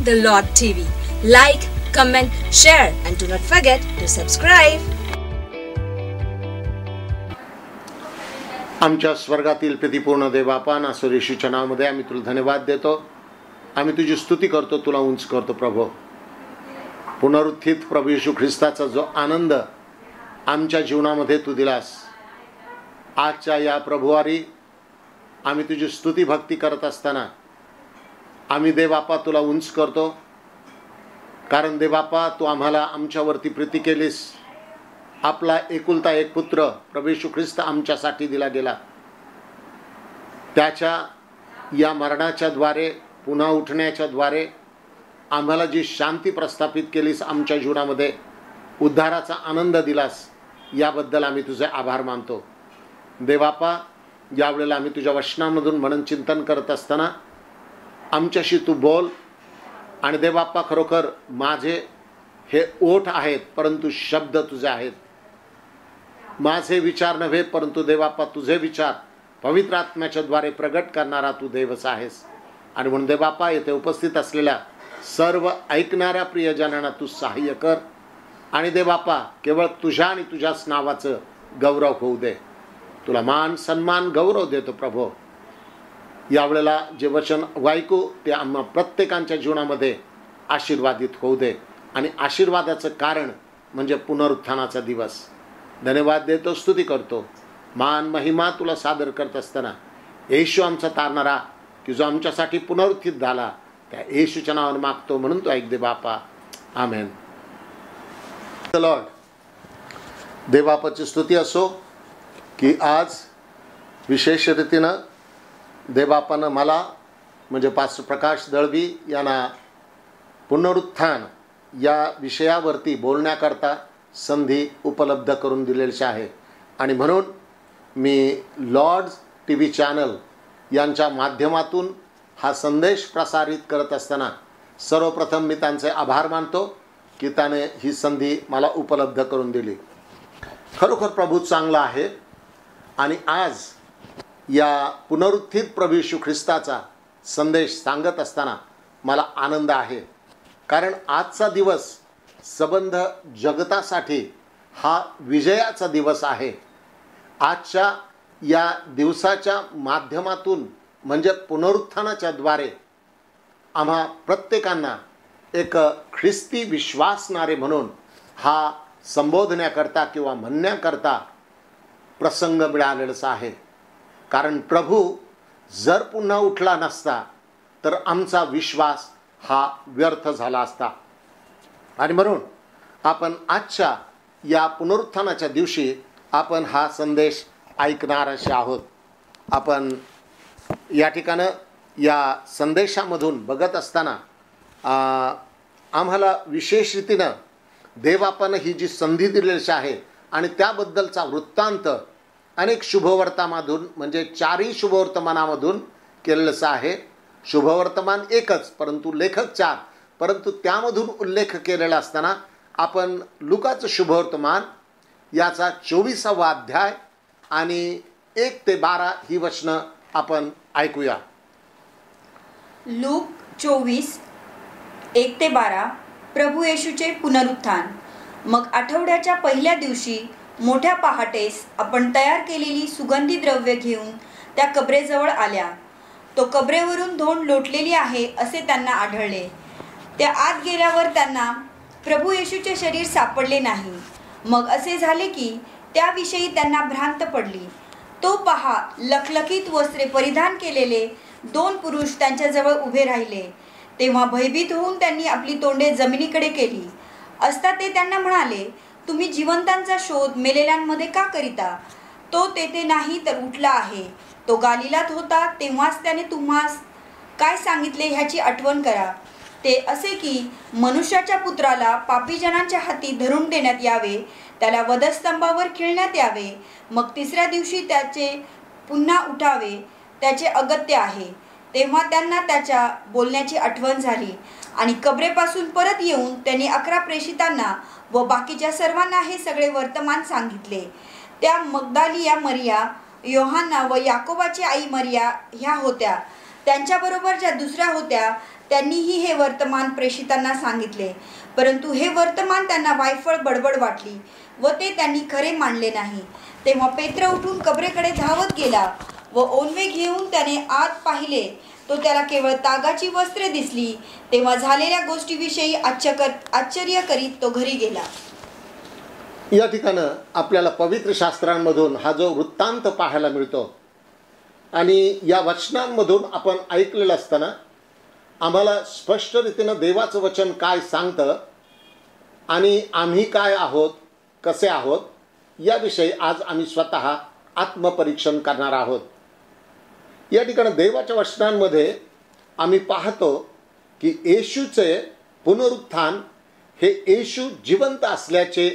The Lord TV. Like, comment, share and do not forget to subscribe. आमच्या स्वर्गातील प्रीतिपूर्ण देवापा नासर येशूच्या नावामध्ये आम्ही तुला धन्यवाद देतो. आम्ही तुझी स्तुती करतो, तुला उंच करतो प्रभू. पुनरुत्थित प्रभू येशू ख्रिस्ताचा जो आनंद आमच्या जीवनामध्ये तू दिलास, आजच्या या प्रभुवारी आम्ही तुझी स्तुती भक्ती करत असताना आम्ही देवापा तुला उंच करतो. कारण देवापा तू आम्हाला आमच्यावरती प्रीती केलीस. आपला एकुलता एक पुत्र प्रभू येशू ख्रिस्त आमच्यासाठी दिला गेला. त्याच्या या मरणाच्या द्वारे पुन्हा उठण्याच्या द्वारे आम्हाला जी शांती प्रस्थापित केलीस, आमच्या जीवनामध्ये उद्धाराचा आनंद दिलास, याबद्दल आम्ही तुझे आभार मानतो. देवापा यावेळेला आम्ही तुझ्या वचनामधून मनन चिंतन करत असताना आमच्याशी तू बोल. आणि देवाप्पा खरोखर माझे हे ओठ आहेत परंतु शब्द तुझे आहेत. माझे विचार नव्हे परंतु देवाप्पा तुझे विचार पवित्र आत्म्याच्या द्वारे प्रगट करणारा तू देवच आहेस. आणि म्हणून देवाप्पा येथे उपस्थित असलेल्या सर्व ऐकणाऱ्या प्रियजनांना तू सहाय्य कर. आणि देवाप्पा केवळ तुझ्या आणि तुझ्याच नावाचं गौरव होऊ दे. तुला मान सन्मान गौरव देतो प्रभू. यावेळेला जे वचन ऐकू ते आम्हा प्रत्येकांच्या जीवनामध्ये आशीर्वादित होऊ दे. आणि आशीर्वादाचं कारण म्हणजे पुनरुत्थानाचा दिवस. धन्यवाद देतो, स्तुती करतो. मान महिमा तुला सादर करत असताना येशू आमचा तारणारा की जो आमच्यासाठी पुनरुत्थित झाला, त्या येशूच्या नावाने मागतो, म्हणून तो ऐक दे बापा. आमेन. लॉर्ड, देवापाची स्तुती असो की आज विशेष रीतीनं देवापानं मला म्हणजे पास्टर प्रकाश दळवी यांना पुनरुत्थान या विषयावरती बोलण्याकरता संधी उपलब्ध करून दिलेली आहे. आणि म्हणून मी लॉर्ड्स TV चॅनल यांच्या माध्यमातून हा संदेश प्रसारित करत असताना सर्वप्रथम मी त्यांचे आभार मानतो की त्याने ही संधी मला उपलब्ध करून दिली. खरोखर प्रभू चांगला आहे. आणि आज या पुनरुत्थित प्रभू येशू ख्रिस्ताचा संदेश सांगत असताना मला आनंद आहे. कारण आजचा दिवस संबंध जगतासाठी हा विजयाचा दिवस आहे. आजच्या या दिवसाच्या माध्यमातून म्हणजे पुनरुत्थानाच्या द्वारे आम्हा प्रत्येकांना एक ख्रिस्ती विश्वासणारे म्हणून हा संबोधण्याकरता किंवा म्हणण्याकरता प्रसंग मिळालेलाच आहे. कारण प्रभू जर पुन्हा उठला नसता तर आमचा विश्वास हा व्यर्थ झाला असता. आणि म्हणून आपण आजच्या या पुनरुत्थानाच्या दिवशी आपण हा संदेश ऐकणार असे आहोत. आपण या ठिकाणं या संदेशामधून बघत असताना आम्हाला विशेष रीतीनं देवापानं ही जी संधी दिलेली आहे आणि त्याबद्दलचा वृत्तांत अनेक शुभवर्तमानामधून म्हणजे 4ही शुभवर्तमानामधून केलेलं आहे. शुभवर्तमान एकच परंतु लेखक 4, परंतु त्यामधून उल्लेख केलेला असताना आपण लुकाचं शुभवर्तमान याचा 24वा अध्याय आणि 1 ते 12 ही वचनं आपण ऐकूया. लूक 24 1 ते 12. प्रभू येशूचे पुनरुत्थान. मग आठवड्याच्या पहिल्या दिवशी मोठ्या पहाटेस आपण तयार केलेली सुगंधी द्रव्य घेऊन त्या कबरेजवळ आल्या. तो कबरेवरून धोंड लोटलेली आहे असे त्यांना आढळले. त्या आत गेल्यावर त्यांना प्रभू येशूचे शरीर सापडले नाही. मग असे झाले की त्याविषयी त्यांना भ्रांत पडली. तो पहा, लखलखीत वस्त्रे परिधान केलेले 2 पुरुष त्यांच्याजवळ उभे राहिले. तेव्हा भयभीत होऊन त्यांनी आपली तोंडे जमिनीकडे केली असता ते त्यांना म्हणाले, तुम्ही जिवंतांचा शोध मेलेल्यांमध्ये का करिता? तो तेथे नाही तर उठला आहे. तो गालिलात होता, तेव्हाच त्याने तुम्हास काय सांगितले ह्याची आठवण करा. ते असे की मनुष्याच्या पुत्राला पापीजनांच्या हाती धरून देण्यात यावे, त्याला वधस्तंभावर खिळण्यात यावे, मग 3ऱ्या दिवशी त्याचे पुन्हा उठावे, त्याचे अगत्य आहे. तेव्हा त्यांना त्याच्या बोलण्याची आठवण झाली. आणि कबरेपासून परत येऊन त्यांनी 11 प्रेषितांना व बाकीच्या सर्वांना हे सगळे वर्तमान सांगितले. त्या मगदालिया मरिया, योहाना व याकोबाची आई मरिया ह्या होत्या. त्यांच्याबरोबर ज्या दुसऱ्या होत्या त्यांनीही हे वर्तमान प्रेषितांना सांगितले, परंतु हे वर्तमान त्यांना वायफळ बडबड वाटली व ते त्यांनी खरे मानले नाही. तेव्हा पेत्र उठून कबरेकडे धावत गेला व ओंडवे घेऊन त्याने आत पाहिले, तो त्याला केवळ तागाची वस्त्रे दिसली. तेव्हा झालेल्या गोष्टीविषयी आश्चर्य करीत तो घरी गेला. या ठिकाणी आपल्याला पवित्र शास्त्रांमधून हा जो वृत्तांत पाहायला मिळतो आणि या वचनांमधून आपण ऐकलेलं असताना आम्हाला स्पष्ट रीतीनं देवाचं वचन काय सांगतं आणि आम्ही काय आहोत, कसे आहोत, याविषयी आज आम्ही स्वतः आत्मपरीक्षण करणार आहोत. या ठिकाणी देवाच्या वचनांमध्ये आम्ही पाहतो की येशूचे पुनरुत्थान हे येशू जिवंत असल्याचे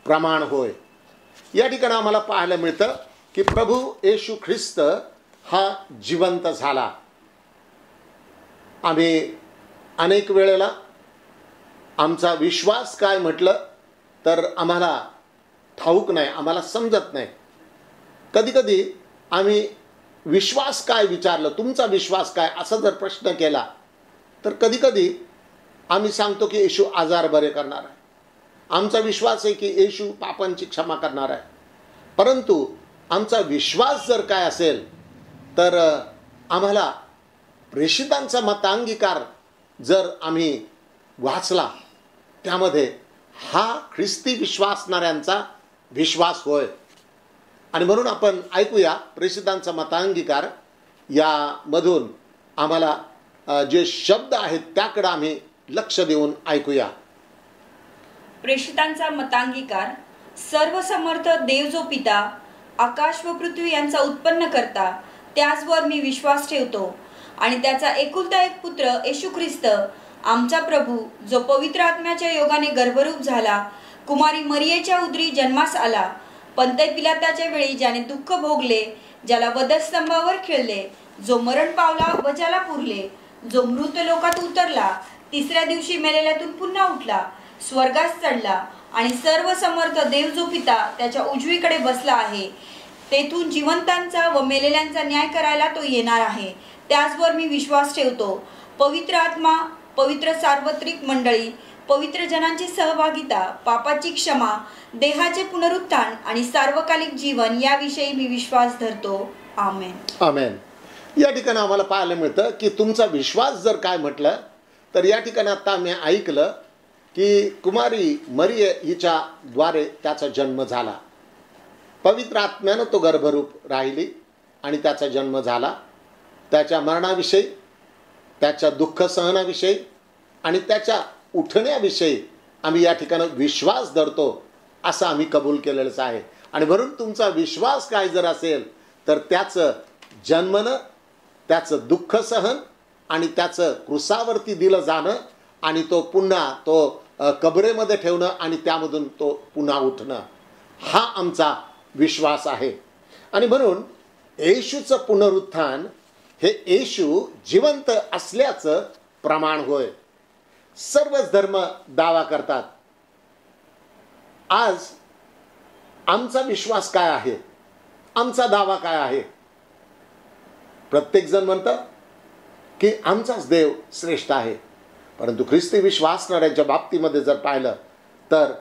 प्रमाण होय. या ठिकाणी आम्हाला पाहायला मिळतं की प्रभू येशू ख्रिस्त हा जिवंत झाला. आम्ही अनेक वेळेला आमचा विश्वास काय म्हटलं तर आम्हाला ठाऊक नाही, आम्हाला समजत नाही. कधीकधी आम्ही विश्वास काय विचारलं, तुमचा विश्वास काय असा जर प्रश्न केला तर कधीकधी आम्ही सांगतो की येशू आजार बरे करणार आहे. आमचा विश्वास आहे की येशू पापांची क्षमा करणार आहे. परंतु आमचा विश्वास जर काय असेल तर आम्हाला प्रेषितांचा मतांगीकार जर आम्ही वाचला त्यामध्ये हा ख्रिस्ती विश्वासणाऱ्यांचा विश्वास होय. आणि म्हणून आपण ऐकूया प्रेषितांचा मतांगीकार. यामधून आम्हाला जे शब्द आहेत त्याकडे आम्ही लक्ष देऊन ऐकूया. प्रेषितांचा मतांगीकार. सर्वसमर्थ देव जो पिता, आकाश व पृथ्वी यांचा उत्पन्न करता, त्याचवर मी विश्वास ठेवतो आणि त्याचा एकुलता एक पुत्र येशू ख्रिस्त आमचा प्रभू, जो पवित्र आत्म्याच्या योगाने गर्भरूप झाला, कुमारी मरियेच्या उदरी जन्मास आला, पंतय पिलाताच्या वेळी ज्याने दुःख भोगले, ज्याला वधस्तंभावर खिळले, जो मरण पावला व ज्याला पुरले, जो मृत लोकात उतरला, तिसऱ्या दिवशी मेलेल्यातून पुन्हा उठला, स्वर्गास चढला आणि सर्व समर्थ देव जो पिता त्याच्या उजवीकडे बसला आहे, तेथून जिवंतांचा व मेलेल्यांचा न्याय करायला तो येणार आहे. त्याचवर मी विश्वास ठेवतो. पवित्र आत्मा, पवित्र सार्वत्रिक मंडळी, पवित्र जनांची सहभागिता, पापाची क्षमा, देहाचे पुनरुत्थान आणि सार्वकालिक जीवन याविषयी मी विश्वास धरतो. आमेन. आमेन. या ठिकाणी आम्हाला पाहायला मिळतं की तुमचा विश्वास जर काय म्हटलं तर या ठिकाणी आता आम्ही ऐकलं की कुमारी मरिये हिच्या द्वारे त्याचा जन्म झाला. पवित्र आत्म्यानं तो गर्भरूप राहिली आणि त्याचा जन्म झाला. त्याच्या मरणाविषयी, त्याच्या दुःख सहनाविषयी आणि त्याच्या उठण्याविषयी आम्ही या ठिकाणी विश्वास धरतो असं आम्ही कबूल केलेलंच आहे. आणि म्हणून तुमचा विश्वास काय जर असेल तर त्याचं जन्मनं, त्याचं दुःख सहन आणि त्याचं क्रुसावरती दिलं जाणं आणि तो पुन्हा तो कबरेमध्ये ठेवणं आणि त्यामधून तो पुन्हा उठणं, हा आमचा विश्वास आहे. आणि म्हणून येशूचं पुनरुत्थान हे येशू जिवंत असल्याचं प्रमाण होय. सर्वच धर्म दावा करतात. आज आमचा विश्वास काय आहे, आमचा दावा काय आहे? प्रत्येक जण म्हणतं की आमचाच देव श्रेष्ठ आहे. परंतु ख्रिस्ती विश्वासणाऱ्यांच्या बाबतीमध्ये जर पाहिलं तर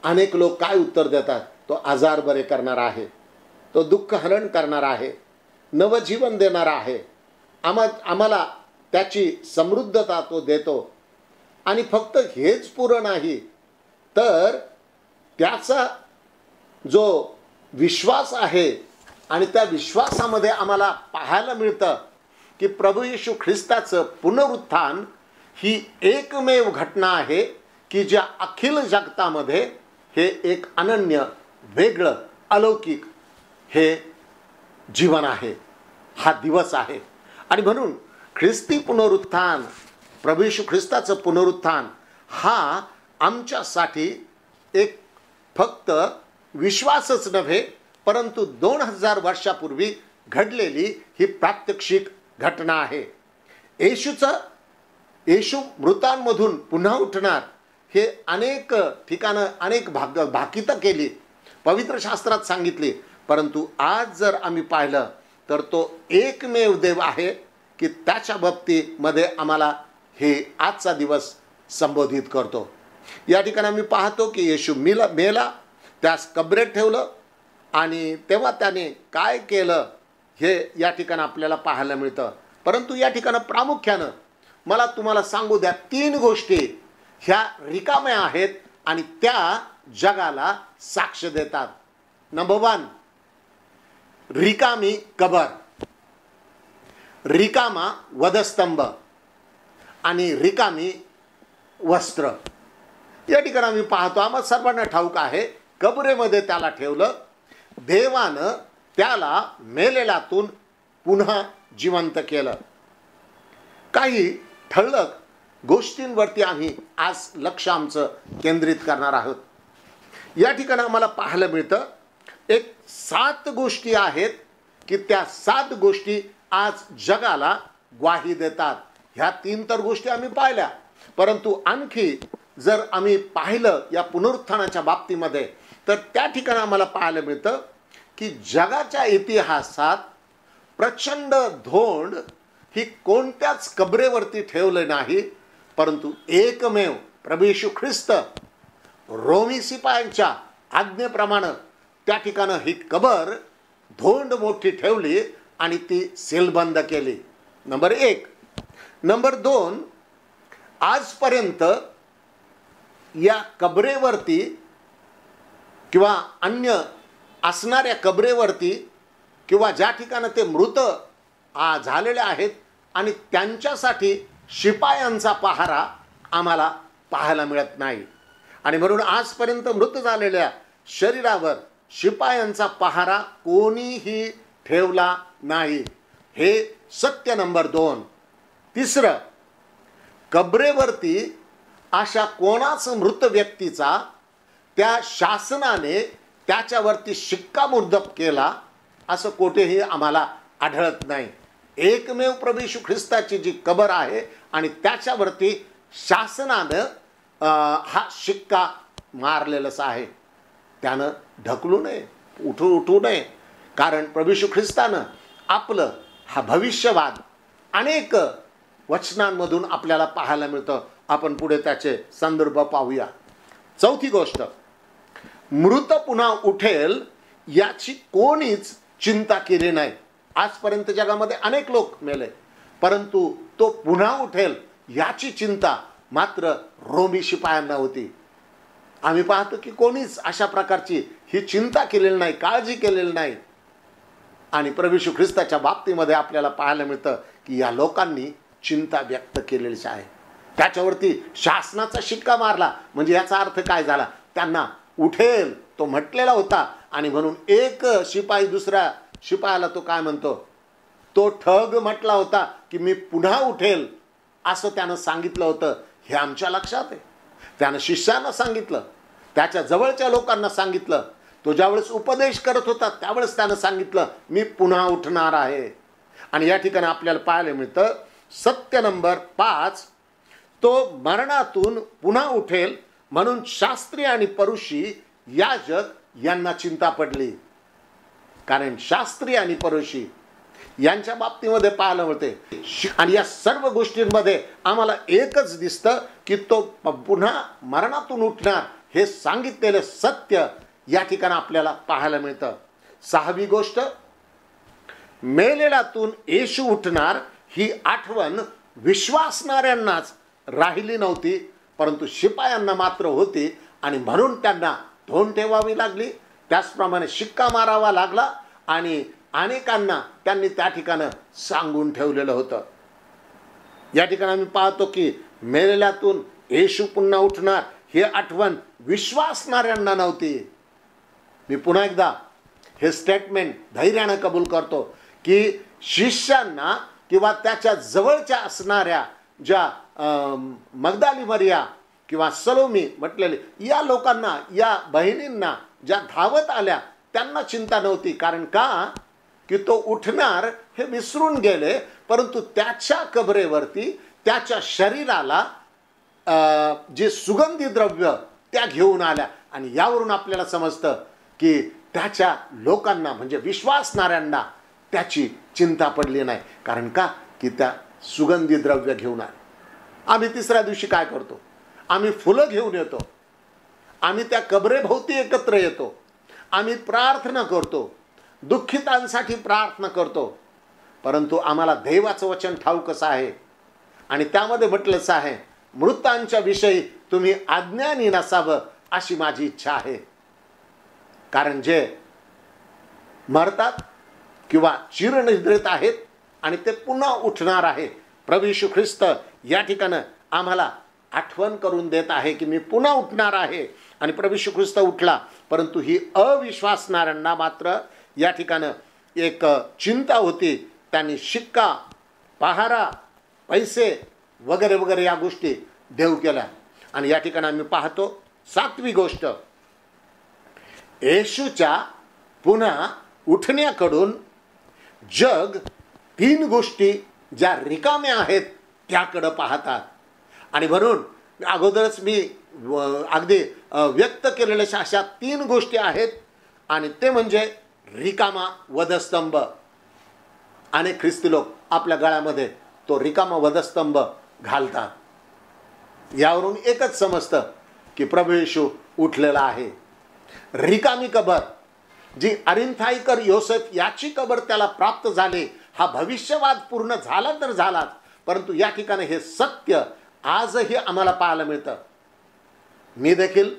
अनेक लोक काय उत्तर देतात? तो आजार बरे करणारा आहे, तो दुःख हरण करणारा आहे, नवजीवन देणारा आहे, आम्हाला त्याची समृद्धता तो देतो. आणि फक्त हेच पुरं नाही तर त्याचा जो विश्वास आहे आणि त्या विश्वासामध्ये आम्हाला पाहायला मिळतं की प्रभू येशू ख्रिस्ताचं पुनरुत्थान ही एकमेव घटना आहे की ज्या अखिल जगतामध्ये हे एक अनन्य, वेगळं, अलौकिक हे जीवन आहे, हा दिवस आहे. आणि म्हणून ख्रिस्ती पुनरुत्थान, प्रभू येशू ख्रिस्ताचं पुनरुत्थान हा आमच्यासाठी एक फक्त विश्वासच नव्हे परंतु 2000 वर्षापूर्वी घडलेली ही प्रात्यक्षिक घटना आहे. येशू मृतांमधून पुन्हा उठणार हे अनेक ठिकाणं, अनेक भाकितं केली, पवित्र शास्त्रात सांगितली. परंतु आज जर आम्ही पाहिलं तर तो एकमेव देव आहे की त्याच्या बाबतीमध्ये आम्हाला हे आजचा दिवस संबोधित करतो. या ठिकाणी आम्ही पाहतो की येशू मेला, त्यास कबरेत ठेवलं आणि तेव्हा त्याने काय केलं हे या ठिकाणी आपल्याला पाहायला मिळतं. परंतु या ठिकाणी प्रामुख्यानं मला तुम्हाला सांगू द्या, 3 गोष्टी ह्या रिकाम्या आहेत आणि त्या जगाला साक्ष देतात. नंबर 1, रिकामी कबर, रिकामा वधस्तंभ आणि रिकामी वस्त्र. या ठिकाणी आम्ही पाहतो, आम्हाला सर्वांना ठाऊक आहे, कबरेमध्ये त्याला ठेवलं, देवानं त्याला मेलेल्यातून पुन्हा जिवंत केलं. काही ठळक गोष्टींवरती आम्ही आज लक्ष आमचं केंद्रित करणार आहोत. या ठिकाणी आम्हाला पाहायला मिळतं एक 7 गोष्टी आहेत की त्या 7 गोष्टी आज जगाला ग्वाही देतात. ह्या 3 तर गोष्टी आम्ही पाहिल्या, परंतु आणखी जर आम्ही पाहिलं या पुनरुत्थानाच्या बाबतीमध्ये तर त्या ठिकाणी आम्हाला पाहायला मिळतं की जगाच्या इतिहासात प्रचंड धोंड ही कोणत्याच कबरेवरती ठेवले नाही, परंतु एकमेव प्रभू येशू ख्रिस्त रोमी शिपायांच्या आज्ञेप्रमाणे त्या ठिकाणी ही कबर धोंड मोठी ठेवली आणि ती सीलबंद केली. नंबर 1. नंबर 2, आजपर्यंत या कबरेवरती किंवा अन्य असणाऱ्या कबरेवरती किंवा ज्या ठिकाणी ते मृत झालेले आहेत आणि त्यांच्यासाठी शिपायांचा पहारा आम्हाला पाहायला मिळत नाही. आणि म्हणून आजपर्यंत मृत झालेल्या शरीरावर शिपायांचा पहारा कोणीही ठेवला नाही. हे सत्य नंबर 2. 3, कबरेवरती अशा कोणाच मृत व्यक्तीचा त्या शासनाने त्याच्यावरती शिक्कामोर्तब केला असं कोठेही आम्हाला आढळत नाही. एकमेव प्रभू येशू ख्रिस्ताची जी कबर आहे आणि त्याच्यावरती शासनानं हा शिक्का मारलेलाच आहे. त्यानं ढकलू नये, उठू नये, कारण प्रभू येशू ख्रिस्तानं आपलं हा भविष्यवाद अनेक वचनांमधून आपल्याला पाहायला मिळतं. आपण पुढे त्याचे संदर्भ पाहूया. 4थी गोष्ट, मृत पुन्हा उठेल याची कोणीच चिंता केली नाही. आजपर्यंत जगामध्ये अनेक लोक मेले, परंतु तो पुन्हा उठेल याची चिंता मात्र रोमी शिपायांना होती. आम्ही पाहतो की कोणीच अशा प्रकारची ही चिंता केलेली नाही, काळजी केलेली नाही. आणि प्रभू येशू ख्रिस्ताच्या बाबतीमध्ये आपल्याला पाहायला मिळतं की या लोकांनी चिंता व्यक्त केलेलीच आहे. त्याच्यावरती शासनाचा शिक्का मारला म्हणजे याचा अर्थ काय झाला, त्यांना उठेल तो म्हटलेला होता. आणि म्हणून एक शिपाई दुसऱ्या शिपायाला तो काय म्हणतो, तो ठग म्हटला होता की मी पुन्हा उठेल असं त्यानं सांगितलं होतं. हे आमच्या लक्षात आहे. त्यानं शिष्यांना सांगितलं, त्याच्या जवळच्या लोकांना सांगितलं. तो ज्यावेळेस उपदेश करत होता त्यावेळेस त्यानं सांगितलं मी पुन्हा उठणार आहे. आणि या ठिकाणी आपल्याला पाहायला मिळतं सत्य नंबर 5, तो मरणातून पुन्हा उठेल म्हणून शास्त्री आणि परुषी याजक यांना चिंता पडली. कारण शास्त्री आणि परुषी यांच्या बाबतीमध्ये पाहायला मिळते. आणि या सर्व गोष्टींमध्ये आम्हाला एकच दिसतं की तो पुन्हा मरणातून उठणार हे सांगितलेलं सत्य या ठिकाणी आपल्याला पाहायला मिळतं. 6वी गोष्ट, मेलेल्यातून येशू उठणार ही आठवण विश्वासणाऱ्यांनाच राहिली नव्हती, परंतु शिपायांना मात्र होती. आणि म्हणून त्यांना धोंड ठेवावी लागली, त्याचप्रमाणे शिक्का मारावा लागला आणि अनेकांना त्यांनी त्या ठिकाणी सांगून ठेवलेलं होतं. या ठिकाणी आम्ही पाहतो की मेलेल्यातून येशू पुन्हा उठणार ही आठवण विश्वासणाऱ्यांना नव्हती. मी पुन्हा एकदा हे स्टेटमेंट धैर्यानं कबूल करतो की शिष्यांना किंवा त्याच्या जवळच्या असणाऱ्या ज्या मगदाली मरिया किंवा सलोमी म्हटलेले या लोकांना, या बहिणींना ज्या धावत आल्या त्यांना चिंता नव्हती. कारण का की तो उठणार हे विसरून गेले, परंतु त्याच्या कबरेवरती त्याच्या शरीराला जे सुगंधी द्रव्य त्या घेऊन आल्या. आणि यावरून आपल्याला समजतं की त्याच्या लोकांना म्हणजे विश्वासणाऱ्यांना त्याची चिंता पडली नाही. कारण का की त्या सुगंधी द्रव्य घेऊन आले. आम्ही तिसऱ्या दिवशी काय करतो? आम्ही फुलं घेऊन येतो, आम्ही त्या कबरेभोवती एकत्र येतो, आम्ही प्रार्थना करतो, दुःखितांसाठी प्रार्थना करतो. परंतु आम्हाला देवाचं वचन ठाऊक कसं आहे आणि त्यामध्ये म्हटलंच आहे, मृतांच्या विषयी तुम्ही अज्ञानी नसावं अशी माझी इच्छा आहे. कारण जे मरतात किंवा चिरनिद्रित आहेत आणि ते पुन्हा उठणार आहे, प्रभू येशू ख्रिस्त या ठिकाणी आम्हाला आठवण करून देत आहे की मी पुन्हा उठणार आहे. आणि प्रभू येशू ख्रिस्त उठला, परंतु ही अविश्वासणाऱ्यांना मात्र या ठिकाणी एक चिंता होती. त्यांनी शिक्का, पहारा, पैसे वगैरे वगैरे या गोष्टी देऊ केल्या. आणि या ठिकाणी आम्ही पाहतो 7वी गोष्ट, येशूच्या पुन्हा उठण्याकडून जग 3 गोष्टी ज्या रिकाम्या आहेत त्याकडं पाहतात. आणि म्हणून अगोदरच मी अगदी व्यक्त केलेल्या अशा 3 गोष्टी आहेत. आणि ते म्हणजे रिकामा वधस्तंभ. अनेक ख्रिस्ती लोक आपल्या गळ्यामध्ये तो रिकामा वधस्तंभ घालतात. यावरून एकच समजतं की प्रभू येशू उठलेला आहे. रिकामी कबर जी अरिमथाईकर योसेफ याची कबर त्याला प्राप्त झाली, हा भविष्यवाद पूर्ण झाला तर झालाच, परंतु या ठिकाणी हे सत्य आजही आम्हाला पाहायला मिळतं. मी देखील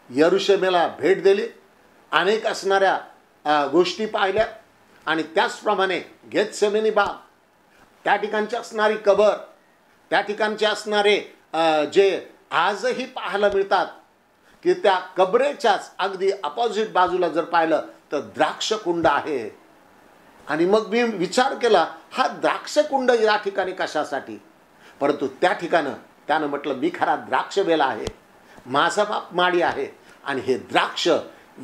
यरुशलेमला भेट दिली, अनेक असणाऱ्या गोष्टी पाहिल्या आणि त्याचप्रमाणे गेतसेमनी बाग, त्या ठिकाणची असणारी कबर, त्या ठिकाणचे असणारे जे आजही पाहायला मिळतात की त्या कबरेच्याच अगदी अपोजिट बाजूला जर पाहिलं तर द्राक्षकुंड आहे. आणि मग मी विचार केला, हा द्राक्षकुंड या ठिकाणी कशासाठी? परंतु त्या ठिकाणी त्यानं म्हटलं, मी खरा द्राक्षवेल आहे, माझा बाप माळी आहे. आणि हे द्राक्ष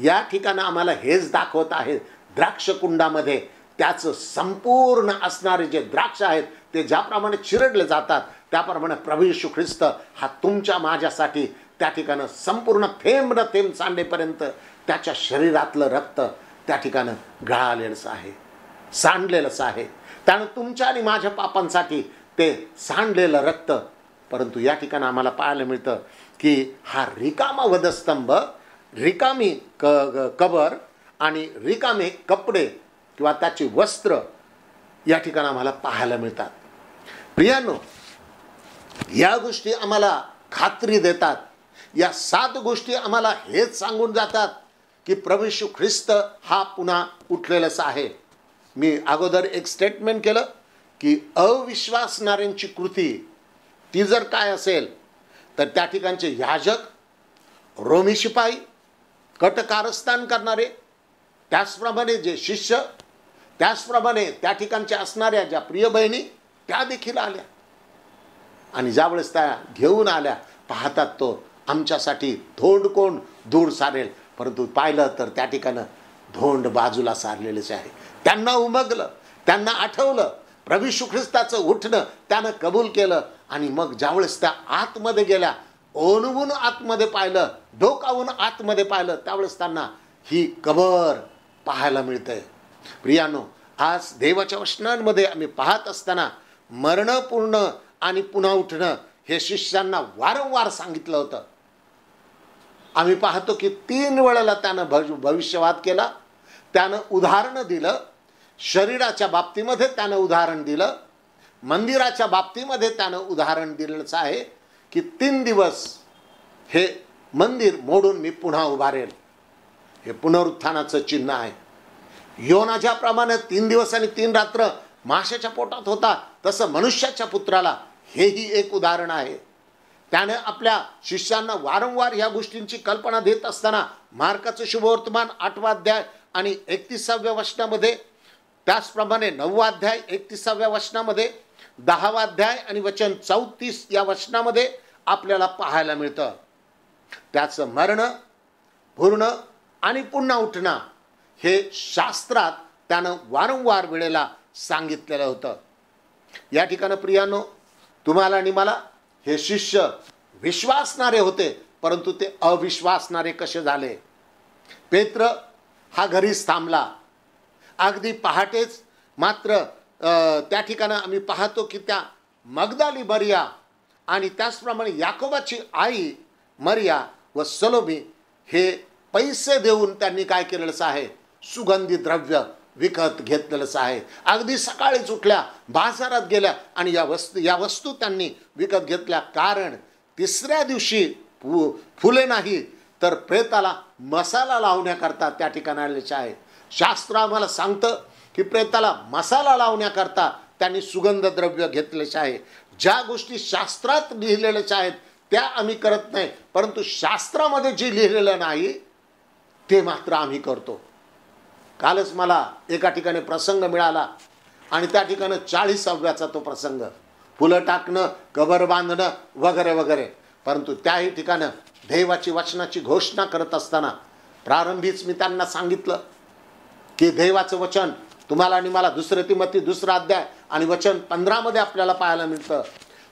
या ठिकाणी आम्हाला हेच दाखवत आहे, द्राक्षकुंडामध्ये त्याचं संपूर्ण असणारे जे द्राक्ष आहेत ते ज्याप्रमाणे चिरडले जातात त्याप्रमाणे प्रभू येशू ख्रिस्त हा तुमच्या माझ्यासाठी त्या ठिकाणी संपूर्ण थेंब न थेंब सांडेपर्यंत त्याच्या शरीरातलं रक्त त्या ठिकाणी गळालेलंच आहे, सांडलेलंच आहे. त्यानं तुमच्या आणि माझ्या पापांसाठी ते सांडलेलं रक्त. परंतु या ठिकाणी आम्हाला पाहायला मिळतं की हा रिकामा वधस्तंभ, रिकामी कबर आणि रिकामे कपडे किंवा त्याची वस्त्र या ठिकाणी आम्हाला पाहायला मिळतात. प्रियांनो, या गोष्टी आम्हाला खात्री देतात. या 7 गोष्टी आम्हाला हेच सांगून जातात की प्रभू येशू ख्रिस्त हा पुन्हा उठलेलाच आहे. मी अगोदर एक स्टेटमेंट केलं की अविश्वासणाऱ्यांची कृती ती जर काय असेल तर त्या ठिकाणचे याजक, रोमी शिपाई, कटकारस्थान करणारे, त्याचप्रमाणे जे शिष्य, त्याचप्रमाणे त्या ठिकाणच्या असणाऱ्या ज्या प्रिय बहिणी त्या देखील आल्या. आणि ज्यावेळेस त्या घेऊन आल्या पाहतात तो आमच्यासाठी धोंड कोण दूर सारेल, परंतु पाहिलं तर त्या ठिकाणं धोंड बाजूला सारलेलेच आहे. त्यांना उमगलं, त्यांना आठवलं प्रभू येशू ख्रिस्ताचं उठणं, त्यानं कबूल केलं. आणि मग ज्यावेळेस त्या आतमध्ये गेल्या, ओनवून आतमध्ये पाहिलं, डोकावून आतमध्ये पाहिलं, त्यावेळेस त्यांना ही कबर पाहायला मिळते. प्रियानो, आज देवाच्या वचनांमध्ये आम्ही पाहत असताना मरण पूर्ण आणि पुन्हा उठणं हे शिष्यांना वारंवार सांगितलं होतं. आम्ही पाहतो की 3 वेळेला त्यानं भविष्यवाद केला, त्यानं उदाहरणं दिलं. शरीराच्या बाबतीमध्ये त्यानं उदाहरण दिलं, मंदिराच्या बाबतीमध्ये त्यानं उदाहरण दिलेलंच आहे की 3 दिवस हे मंदिर मोडून मी पुन्हा उभारेल. हे पुनरुत्थानाचं चिन्ह आहे. योना ज्याप्रमाणे 3 दिवस आणि 3 रात्र माशाच्या पोटात होता, तसं मनुष्याच्या पुत्राला हेही एक उदाहरण आहे. त्याने आपल्या शिष्यांना वारंवार ह्या गोष्टींची कल्पना देत असताना मार्काचं शुभवर्तमान 8वा अध्याय आणि 31व्या वचनामध्ये, त्याचप्रमाणे 9वा अध्याय 31व्या वचनामध्ये, 10वा अध्याय आणि वचन 34 या वचनामध्ये आपल्याला पाहायला मिळतं. त्याचं मरण, पूर्ण आणि पुन्हा उठणं हे शास्त्रात त्यानं वारंवार वेळेला सांगितलेलं होतं. या ठिकाणी प्रियानो, तुम्हाला आणि मला हे शिष्य विश्वासणारे होते, परंतु ते अविश्वासणारे कसे झाले? पेत्र हा घरीच थांबला. अगदी पहाटेच मात्र त्या ठिकाणी आम्ही पाहतो की त्या मगदाली मरिया आणि त्याचप्रमाणे याकोबाची आई मरिया व सलोमी हे पैसे देऊन त्यांनी काय केलेलंच आहे, सुगंधी द्रव्य विकत घेतलेलंच आहे. अगदी सकाळीच उठल्या, बाजारात गेल्या आणि या वस्तू त्यांनी विकत घेतल्या. कारण तिसऱ्या दिवशी फुले नाही तर प्रेताला मसाला लावण्याकरता त्या ठिकाणी आलेले आहे. शास्त्र आम्हाला सांगतं की प्रेताला मसाला लावण्याकरता त्यांनी सुगंध द्रव्य घेतलेच आहे. ज्या गोष्टी शास्त्रात लिहिलेल्याच आहेत त्या आम्ही करत नाही, परंतु शास्त्रामध्ये जे लिहिलेलं नाही ते मात्र आम्ही करतो. कालच मला एका ठिकाणी प्रसंग मिळाला आणि त्या ठिकाणी 40व्याचा तो प्रसंग, फुलं टाकणं, कबर बांधणं वगैरे वगैरे. परंतु त्याही ठिकाणी देवाची वचनाची घोषणा करत असताना प्रारंभीच मी त्यांना सांगितलं की देवाचं वचन तुम्हाला आणि मला 2 तिमोथी 2 अध्याय आणि वचन 15 मध्ये आपल्याला पाहायला मिळतं.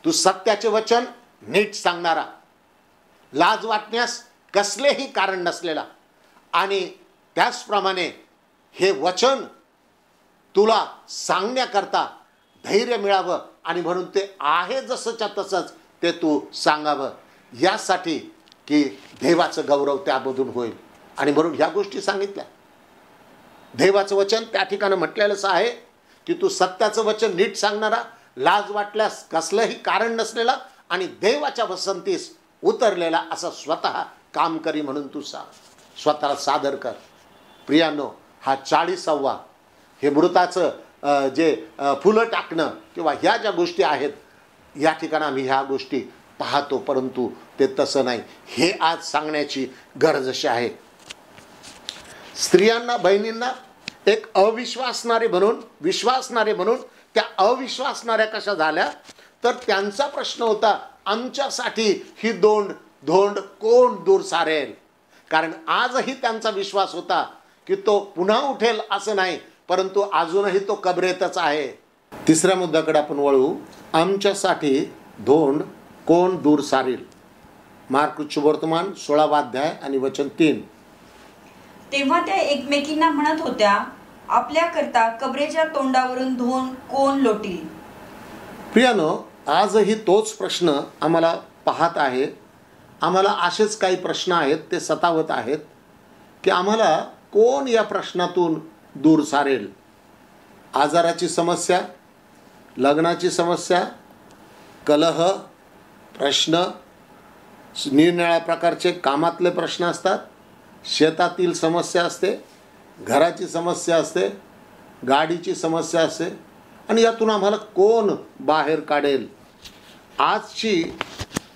तू सत्याचे वचन नीट सांगणारा, लाज वाटण्यास कसलेही कारण नसलेला, आणि त्याचप्रमाणे हे वचन तुला सांगण्याकरता धैर्य मिळावं आणि म्हणून ते आहे जसंच्या तसंच ते तू सांगावं, यासाठी की देवाचं गौरव त्यामधून होईल. आणि म्हणून ह्या गोष्टी सांगितल्या. देवाचं वचन त्या ठिकाणी म्हटलेलंच आहे की तू सत्याचं वचन नीट सांगणारा, लाज वाटल्यास कसलंही कारण नसलेला आणि देवाच्या वसंतीस उतरलेला असं स्वतः काम करी म्हणून तू स्वतःला सादर कर. प्रियांनो, हा 40वा हे मृताचं जे फुलं टाकणं किंवा ह्या ज्या गोष्टी आहेत या ठिकाणी आम्ही ह्या गोष्टी पाहतो, परंतु ते तसं नाही. हे आज सांगण्याची गरज अशी आहे. स्त्रियांना, बहिणींना एक अविश्वासणारे म्हणून, विश्वासणारे म्हणून त्या अविश्वासणाऱ्या कशा झाल्या तर त्यांचा प्रश्न होता, आमच्यासाठी ही धोंड कोण दूर सारेल. कारण आजही त्यांचा विश्वास होता की तो पुन्हा उठेल असं नाही, परंतु अजूनही तो कबरेतच आहे. तिसऱ्या मुद्द्याकडे आपण वळू. आमच्यासाठी धोंड कोण दूर सारेल. मार्क वर्तमान 16वा अध्याय आणि वचन 3. तेव्हा त्या एकमेकींना म्हणत होत्या, आपल्याकरता कबरेच्या तोंडावरून धोंड कोण लोटील. प्रियानो, आजही तोच प्रश्न आम्हाला पाहत आहे. आम्हाला असेच काही प्रश्न आहेत, ते सतावत आहेत की आम्हाला कोण या प्रश्नातून दूर सारेल. आजाराची समस्या, लग्नाची समस्या, कलह, प्रश्न, निरनिराळ्या प्रकारचे कामातले प्रश्न असतात, शेतातील समस्या असते, घराची समस्या असते, गाडीची समस्या असते, आणि यातून आम्हाला कोण बाहेर काढेल.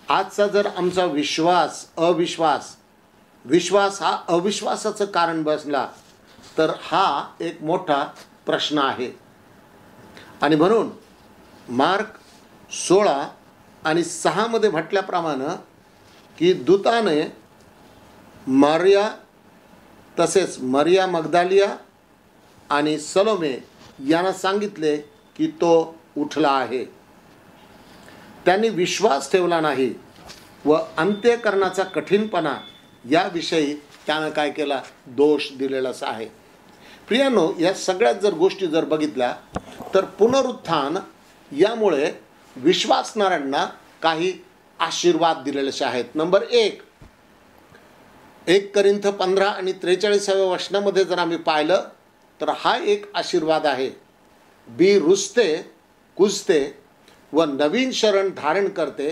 आजचा जर आमचा विश्वास हा अविश्वासाचं कारण बसला तर हा एक मोठा प्रश्न आहे. आणि म्हणून मार्क 16 आणि 6 मध्ये म्हटल्याप्रमाणे की दूताने मरिया, तसेच मरिया मगदालिया आणि सलोमे यांना सांगितले की तो उठला आहे. त्यांनी विश्वास ठेवला नाही व अंत्यकरणाचा कठीणपणा याविषयी त्यानं काय केला, दोष दिलेलाच आहे. प्रियानो, या सगळ्यात जर गोष्टी जर बघितल्या तर पुनरुत्थान यामुळे विश्वासणाऱ्यांना काही आशीर्वाद दिलेले आहेत. नंबर 1 करिंथ 15 आणि 43व्या वचनामध्ये जर आम्ही पाहिलं तर हा एक आशीर्वाद आहे. बी रुजते, कुजते व नवीन शरण धारण करते,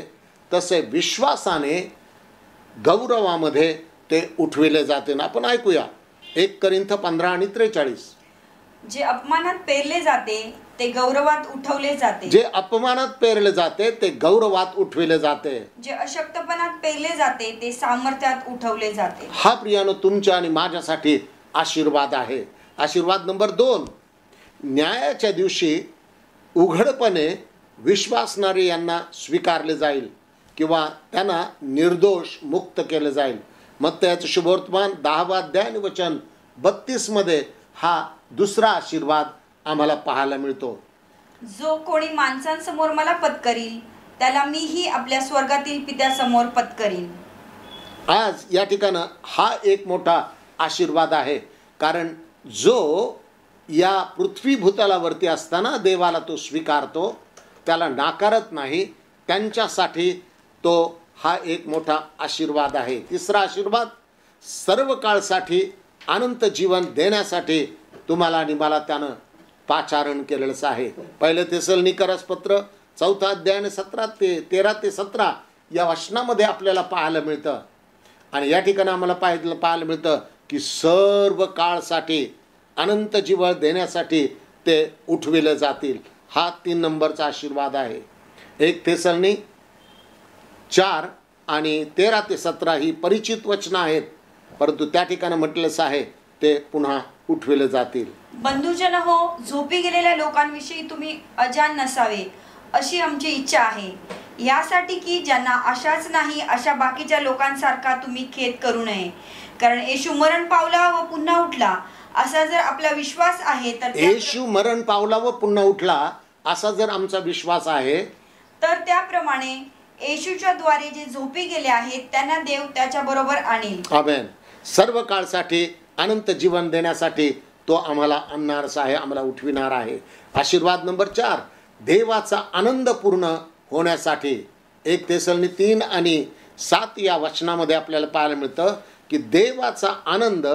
तसे विश्वासाने गौरवामध्ये ते उठविले जाते. आपण ऐकूया 1 करिंथ 15 आणि 43. जे अपमानात पेरले जाते ते गौरवात उठवले जाते. जे अपमानात पेरले जाते ते गौरवात उठविले जाते. जे अशक्तपणात पेरले जाते ते सामर्थ्यात उठवले जाते. हा प्रियानो तुमच्या आणि माझ्यासाठी आशीर्वाद आहे. आशीर्वाद नंबर 2, न्यायाच्या दिवशी उघडपणे विश्वासणारे यांना स्वीकारले जाईल किंवा त्यांना निर्दोष मुक्त केले जाईल. मत्तयाचं शुभवर्तमान 10वा अध्याय आणि वचन 32 मध्ये हा दुसरा आशीर्वाद आम्हाला पाहायला मिळतो. जो कोणी माणसांसमोर मला पत्करील त्याला मीही आपल्या स्वर्गातील पित्यासमोर पत्करीन. आज या ठिकाणी हा एक मोठा आशीर्वाद आहे. कारण जो या पृथ्वी भूतलावरती असताना देवाला तो स्वीकारतो, त्याला नाकारत नाही, त्यांच्यासाठी तो हा एक मोठा आशीर्वाद आहे. तिसरा आशीर्वाद, सर्व काळसाठी अनंत जीवन देण्यासाठी तुम्हाला आणि मला त्यानं पाचारण केलेलंच आहे. 1 थेसलोनिकस पत्र 4 अध्याय 13 ते 17 या वचनामध्ये आपल्याला पाहायला मिळतं. आणि या ठिकाणी आम्हाला पाहायला मिळतं की सर्व काळसाठी अनंत जीवन देण्यासाठी ते उठविले जातील. हा 3 नंबरचा आशीर्वाद आहे. 1 थेसलोनिक 4 आणि 13 ते 17 ही परिचित वचनं आहेत, परंतु त्या ठिकाणी म्हटलेलं आहे ते पुन्हा उठविले जातील. बंधुजन हो, झोपी गेलेल्या लोकांविषयी तुम्ही अजाण नसावे अशी आमची इच्छा आहे, यासाठी की ज्यांना आशाच नाही अशा बाकीच्या लोकांसारखा तुम्ही खेद करू नये. कारण येशू मरण पावला व पुन्हा उठला असा जर आपला विश्वास आहे तर येशू मरण पावला व पुन्हा उठला असा जर आमचा विश्वास आहे तर त्याप्रमाणे येशूच्या द्वारे जे झोपी गेले आहेत त्यांना देव त्याच्या बरोबर आणेल. आमेन. सर्व काळसाठी अनंत जीवन देण्यासाठी तो आम्हाला आणणारच आहे, आम्हाला उठविणार आहे. आशीर्वाद नंबर 4, देवाचा आनंद पूर्ण होण्यासाठी. 1 थेसलोनिक 3 आणि 7 या वचनामध्ये आपल्याला पाहायला मिळतं की देवाचा आनंद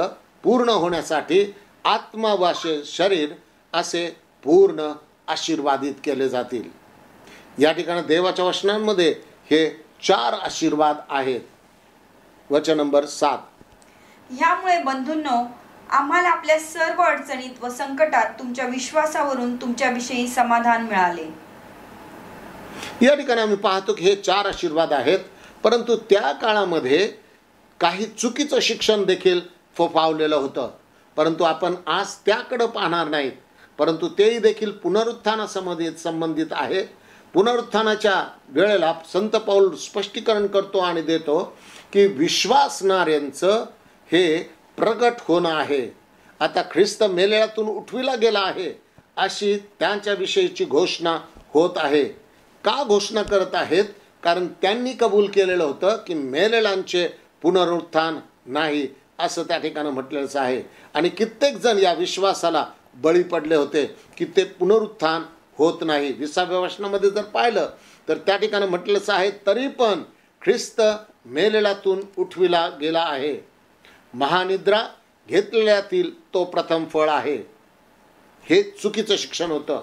पूर्ण होण्यासाठी आत्मा व शरीर असे पूर्ण आशीर्वादित केले जातील. या ठिकाणी देवाच्या वचनांमध्ये हे 4 आशीर्वाद आहेत. वचन नंबर 7, ह्यामुळे बंधूंनो, आम्हाला आपल्या सर्व अडचणीत व संकटात तुमच्या विश्वासावरून तुमच्याविषयी समाधान मिळाले. या ठिकाणी आम्ही पाहतो की हे 4 आशीर्वाद आहेत, परंतु त्या काळामध्ये काही चुकीचं शिक्षण देखील फोफावलेलं होतं. परंतु आपण आज त्याकडे पाहणार नाहीत, परंतु तेही देखील पुनरुत्थानासंबंधित आहे. पुनरुत्थानाच्या वेळेला संत पौल स्पष्टीकरण करतो आणि देतो की विश्वासणाऱ्यांचं हे प्रगट होणं आहे. आता ख्रिस्त मेलेल्यातून उठविला गेला आहे अशी त्यांच्याविषयीची घोषणा होत आहे. का घोषणा करत आहेत? कारण त्यांनी कबूल केलेलं होतं की मेलेल्यांचे पुनरुत्थान नाही असं त्या ठिकाणी म्हटलेलंच आहे. आणि कित्येक जण या विश्वासाला बळी पडले होते की ते पुनरुत्थान होत नाही. 20व्या वचनामध्ये जर पाहिलं तर त्या ठिकाणी म्हटलेलंच आहे, तरी पण ख्रिस्त मेलेल्यातून उठविला गेला आहे. महानिद्रा घेतलेल्यातील तो प्रथम फळ आहे. हे चुकीचं शिक्षण होतं.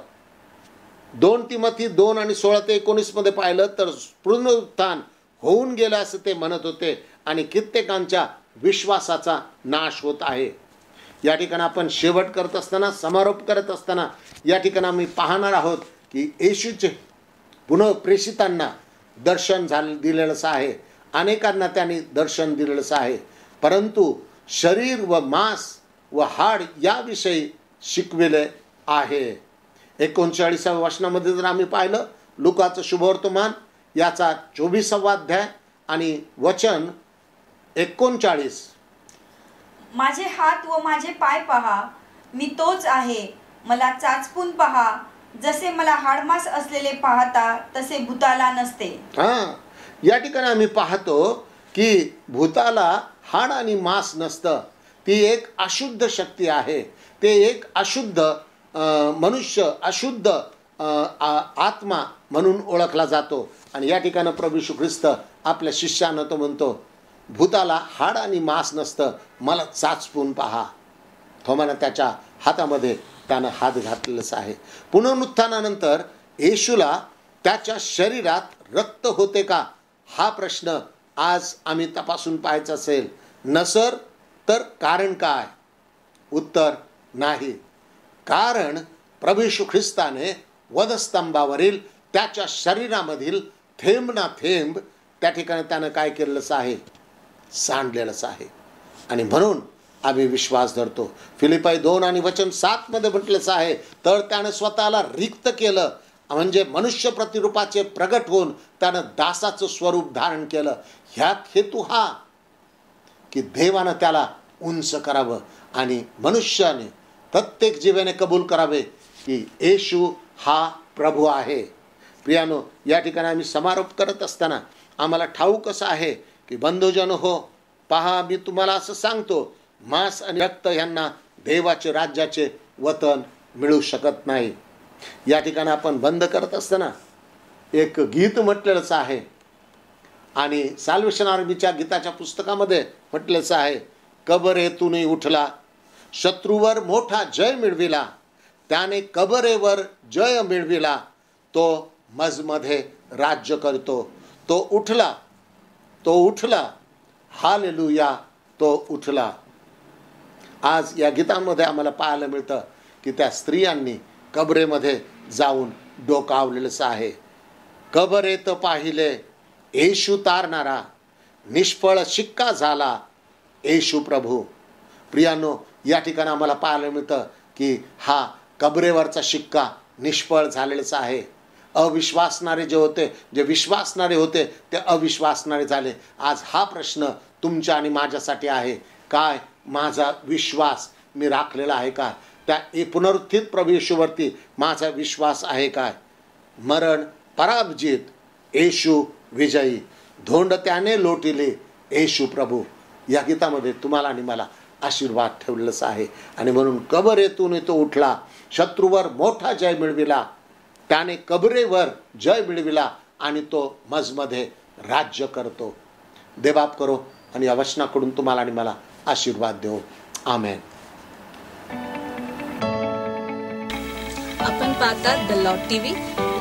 2 तिमोथी 2 आणि 16 ते 19 मध्ये पाहिलं तर पुनरुत्थान होऊन गेलं असं ते म्हणत होते आणि कित्येकांच्या विश्वासाचा नाश होत आहे. या ठिकाणी आपण शेवट करत असताना, समारोप करत असताना या ठिकाणी आम्ही पाहणार आहोत की येशूचे पुन्हा प्रेषितांना दर्शन दिलेलंच आहे. अनेकांना त्यांनी दर्शन दिलेलंच आहे, परंतु शरीर व मांस व हाड याविषयी शिकविले आहे. 39व्या वचनामध्ये जर आम्ही पाहिलं, लुकाचं शुभवर्तमान याचा 24वा अध्याय आणि वचन 39, माझे हात व माझे पाय पहा, मी तोच आहे, मला चाचपून पहा, जसे मला हाडमास असलेले पाहता तसे भूताला नसते. या ठिकाणी आम्ही पाहतो की भूताला हाड आणि मांस नसतं. ती एक अशुद्ध शक्ती आहे. ते एक अशुद्ध मनुष्य, अशुद्ध आत्मा म्हणून ओळखला जातो. आणि या ठिकाणी प्रभू येशू ख्रिस्त आपल्या शिष्यानं तो म्हणतो, भूताला हाड आणि मांस नसतं, मला चाचपून पहा. थोमानं त्याच्या हातामध्ये त्यानं हात घातलेलाच आहे. पुनरुत्थानानंतर येशूला त्याच्या शरीरात रक्त होते का हा प्रश्न आज आम्ही तपासून पाहायचा असेल. नसर तर कारण काय? उत्तर नाही. कारण प्रभू येशू ख्रिस्ताने वधस्तंभावरील त्याच्या शरीरामधील थेंब ना थेंब त्या ठिकाणी त्यानं काय केलेलंच आहे? सांडलेलंच आहे. आणि म्हणून आम्ही विश्वास धरतो. फिलिपाई 2 आणि वचन 7 मध्ये म्हटलेच आहे, तर त्यानं स्वतःला रिक्त केलं, म्हणजे मनुष्य प्रतिरूपाचे प्रगट होऊन त्यानं दासाचं स्वरूप धारण केलं. ह्यात हेतू हा की देवानं त्याला उंच करावं आणि मनुष्याने प्रत्येक जीवाने कबूल करावे की येशू हा प्रभू आहे. प्रियानो, या ठिकाणी आम्ही समारोप करत असताना आम्हाला ठाऊक असं आहे की बंधुजन हो, पहा, मी तुम्हाला असं सांगतो, मांस आणि रक्त यांना देवाचे राज्याचे वतन मिळू शकत नाही. या ठिकाणी आपण बंद करत असताना एक गीत म्हटलेलंच आहे आणि साल्वेशन आर्मीच्या गीताच्या पुस्तकामध्ये म्हटलेलंच आहे, कबरेतून उठला, शत्रूवर मोठा जय मिळविला, त्याने कबरेवर जय मिळविला, तो मजमध्ये राज्य करतो. तो उठला, हालेलुया, तो उठला. आज या गीतांमध्ये आम्हाला पाहायला मिळतं की त्या स्त्रियांनी कबरेमध्ये जाऊन डोकावलेलंच आहे. कबरेत पाहिले येशू तारणारा, निष्फळ शिक्का झाला येशू प्रभू. प्रियांनो, या ठिकाणी आम्हाला पाहायला मिळतं की हा कबरेवरचा शिक्का निष्फळ झालेलाच आहे. अविश्वासणारे जे विश्वासणारे होते ते अविश्वासणारे झाले. आज हा प्रश्न तुमच्या आणि माझ्यासाठी आहे, काय माझा विश्वास मी राखलेला आहे का? त्या पुनरुत्थित प्रभू येशूवरती माझा विश्वास आहे काय? मरण पराजित, येशू विजयी, धोंड त्याने लोटिले येशू प्रभू. या गीतामध्ये तुम्हाला आणि मला आशीर्वाद ठेवलेलाच आहे. आणि म्हणून कबरेतून तो उठला, शत्रूवर मोठा जय मिळविला, त्याने कबरेवर जय मिळविला आणि तो मजमध्ये राज्य करतो. देवबाप करो आणि या वचनाकडून तुम्हाला आणि मला आशीर्वाद देऊ. आमेन. आपण पाहतात द लॉर्ड टीव्ही.